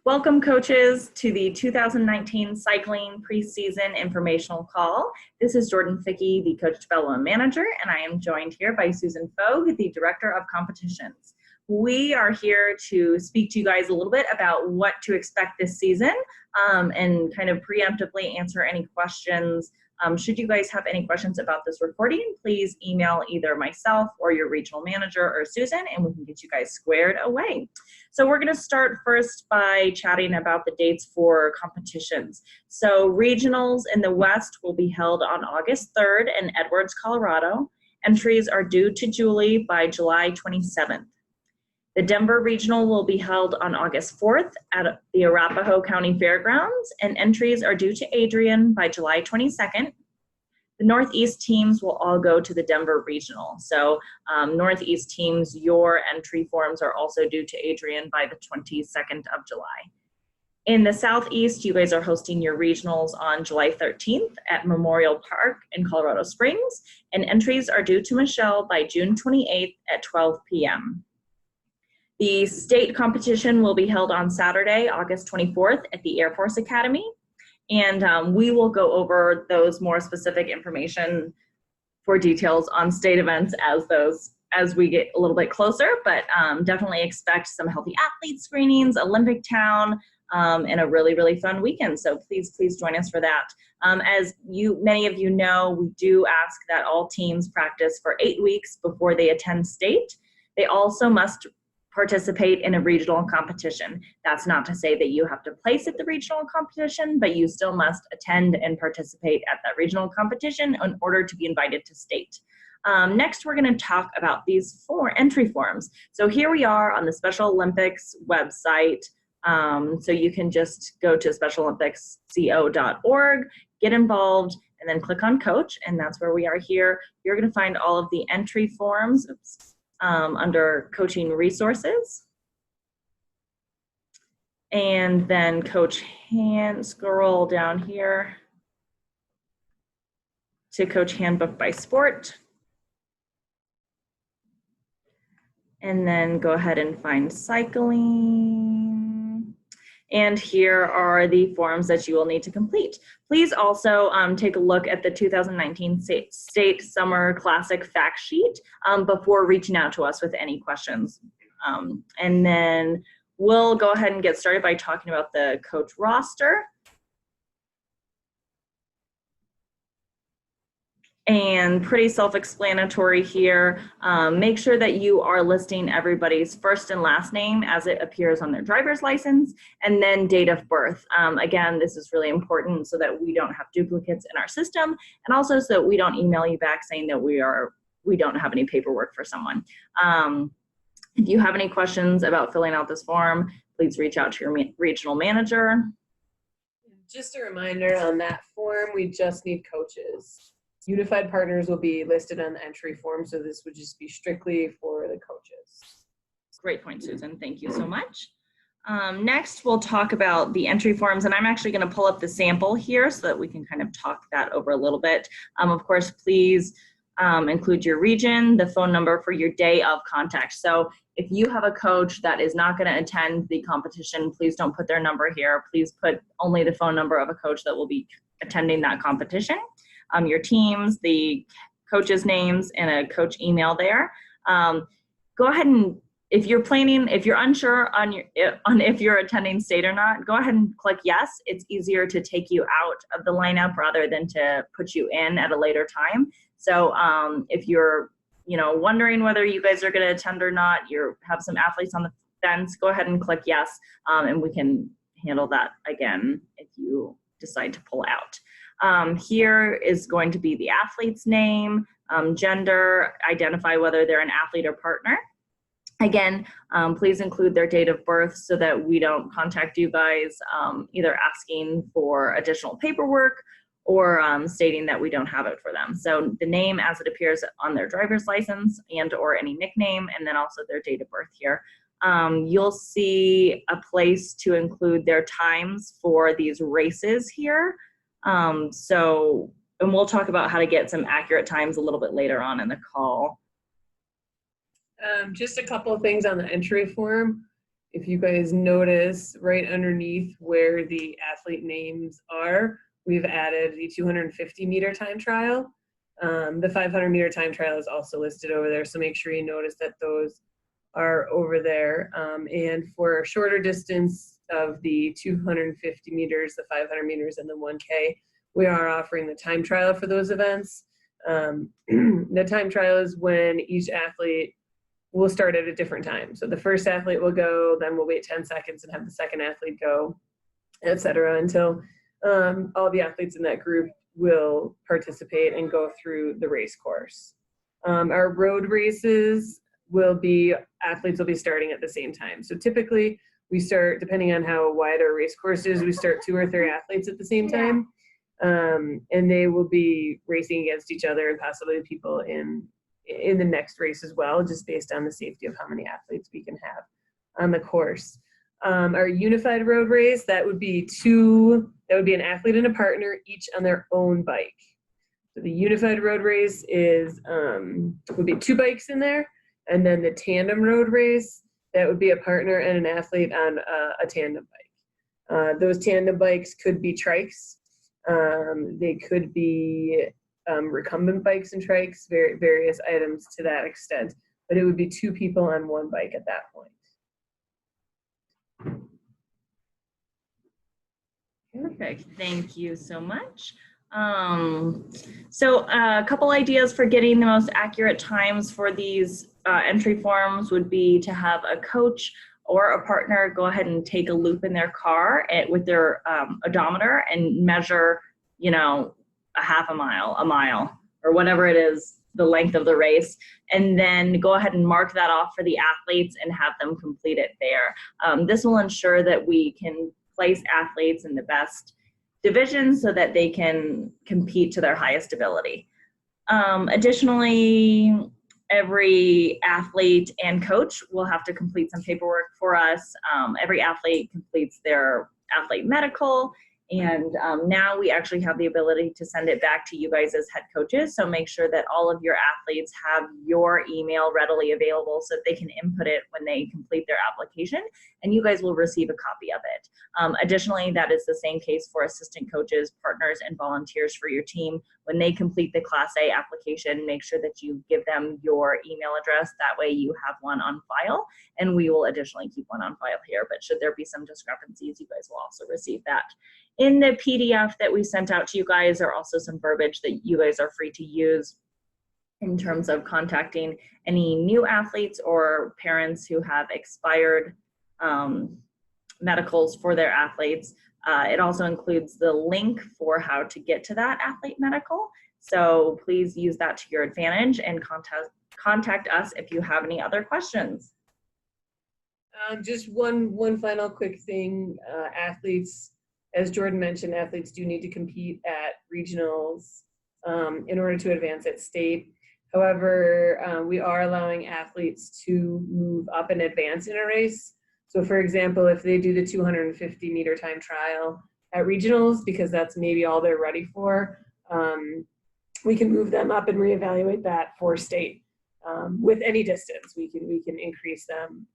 Welcome, coaches, to the 2019 Cycling Preseason Informational Call. This is Jordan Fickey, the Coach Development Manager, and I am joined here by Susan Fogue, the Director of Competitions. We are here to speak to you guys a little bit about what to expect this season and kind of preemptively answer any questions. Should you guys have any questions about this recording, please email either myself or your regional manager or Susan, and we can get you guys squared away. So we're going to start first by chatting about the dates for competitions. So regionals in the West will be held on August 3rd in Edwards, Colorado. Entries are due to Julie by July 27th. The Denver Regional will be held on August 4th at the Arapahoe County Fairgrounds, and entries are due to Adrian by July 22nd. The Northeast teams will all go to the Denver Regional. So Northeast teams, your entry forms are also due to Adrian by the 22nd of July. In the Southeast, you guys are hosting your regionals on July 13th at Memorial Park in Colorado Springs, and entries are due to Michelle by June 28th at 12 p.m. The state competition will be held on Saturday, August 24th at the Air Force Academy. And we will go over those more specific information for details on state events as we get a little bit closer, but definitely expect some healthy athlete screenings, Olympic Town, and a really, really fun weekend. So please join us for that. As many of you know, we do ask that all teams practice for 8 weeks before they attend state. They also must participate in a regional competition. That's not to say that you have to place at the regional competition, but you still must attend and participate at that regional competition in order to be invited to state. Next, we're going to talk about these 4 entry forms. So here we are on the Special Olympics website. So you can just go to specialolympicsco.org, get involved, and then click on Coach, and that's where we are here. You're going to find all of the entry forms under coaching resources, and then scroll down here to coach handbook by sport, and then go ahead and find cycling. And here are the forms that you will need to complete. Please also take a look at the 2019 State Summer Classic fact sheet before reaching out to us with any questions. And then we'll go ahead and get started by talking about the coach roster. And pretty self-explanatory here. Make sure that you are listing everybody's first and last name as it appears on their driver's license, and then date of birth. Again, this is really important so that we don't have duplicates in our system, and also so that we don't email you back saying that we don't have any paperwork for someone. If you have any questions about filling out this form, please reach out to your regional manager. Just a reminder, on that form, we just need coaches. Unified partners will be listed on the entry form, so this would just be strictly for the coaches. Great point, Susan. Thank you so much. Next, we'll talk about the entry forms, and I'm actually going to pull up the sample here so that we can kind of talk that over a little bit. Of course, please include your region, the phone number for your day of contact. So if you have a coach that is not going to attend the competition, please don't put their number here. Please put only the phone number of a coach that will be attending that competition. Your teams, the coaches' names, and a coach email there. Go ahead and, if you're unsure if you're attending state or not, go ahead and click yes. It's easier to take you out of the lineup rather than to put you in at a later time. So if you're wondering whether you guys are going to attend or not, you have some athletes on the fence, go ahead and click yes, and we can handle that again if you decide to pull out. Here is going to be the athlete's name, gender, identify whether they're an athlete or partner. Again, please include their date of birth so that we don't contact you guys either asking for additional paperwork or stating that we don't have it for them. So the name as it appears on their driver's license and or any nickname, and then also their date of birth here. You'll see a place to include their times for these races here. And we'll talk about how to get some accurate times a little bit later on in the call. Just a couple of things on the entry form. if you guys notice right underneath where the athlete names are, we've added the 250 meter time trial. The 500 meter time trial is also listed over there, so make sure you notice that those are over there. And for a shorter distance of the 250 meters, the 500 meters, and the 1K, we are offering the time trial for those events. The time trial is when each athlete will start at a different time. So the first athlete will go, then we'll wait 10 seconds and have the second athlete go, et cetera, until all the athletes in that group will participate and go through the race course. Our road races athletes will be starting at the same time. So typically we start, depending on how wide our race course is, we start 2 or 3 athletes at the same time. And they will be racing against each other and possibly people in the next race as well, just based on the safety of how many athletes we can have on the course. Our unified road race, that would be an athlete and a partner, each on their own bike. So the unified road race would be 2 bikes in there, and then the tandem road race, that would be a partner and an athlete on a tandem bike. Those tandem bikes could be trikes. They could be recumbent bikes and trikes, various items to that extent, but it would be 2 people on 1 bike at that point. Perfect. Thank you so much. So a couple ideas for getting the most accurate times for these entry forms would be to have a coach or a partner go ahead and take a loop in their car with their odometer and measure, a half a mile, or whatever it is, the length of the race, and then go ahead and mark that off for the athletes and have them complete it there. This will ensure that we can place athletes in the best divisions so that they can compete to their highest ability. Additionally, every athlete and coach will have to complete some paperwork for us. Every athlete completes their athlete medical, and now we actually have the ability to send it back to you guys as head coaches. So make sure that all of your athletes have your email readily available so that they can input it when they complete their application, and you guys will receive a copy of it. Additionally, that is the same case for assistant coaches, partners, and volunteers for your team. When they complete the Class A application, make sure that you give them your email address. That way you have one on file, and we will additionally keep one on file here. But should there be some discrepancies, you guys will also receive that. In the PDF that we sent out to you guys are also some verbiage that you guys are free to use in terms of contacting any new athletes or parents who have expired medicals for their athletes. It also includes the link for how to get to that athlete medical. So please use that to your advantage and contact us if you have any other questions. Just one final quick thing. Athletes, as Jordan mentioned, athletes do need to compete at regionals in order to advance at state. However, we are allowing athletes to move up and advance in a race. So for example, if they do the 250 meter time trial at regionals, because that's maybe all they're ready for, we can move them up and reevaluate that for state. With any distance, we can increase them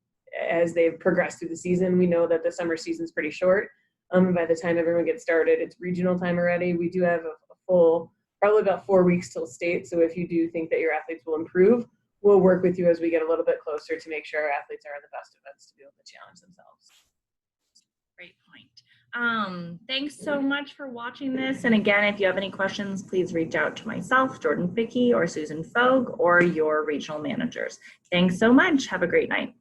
as they progress through the season. We know that the summer season is pretty short. By the time everyone gets started, it's regional time already. We do have a full, probably about 4 weeks till state. So if you do think that your athletes will improve, we'll work with you as we get a little bit closer to make sure our athletes are in the best events to be able to challenge themselves. Great point. Thanks so much for watching this. And again, if you have any questions, please reach out to myself, Jordan Fickey, or Susan Fogue, or your regional managers. Thanks so much. Have a great night.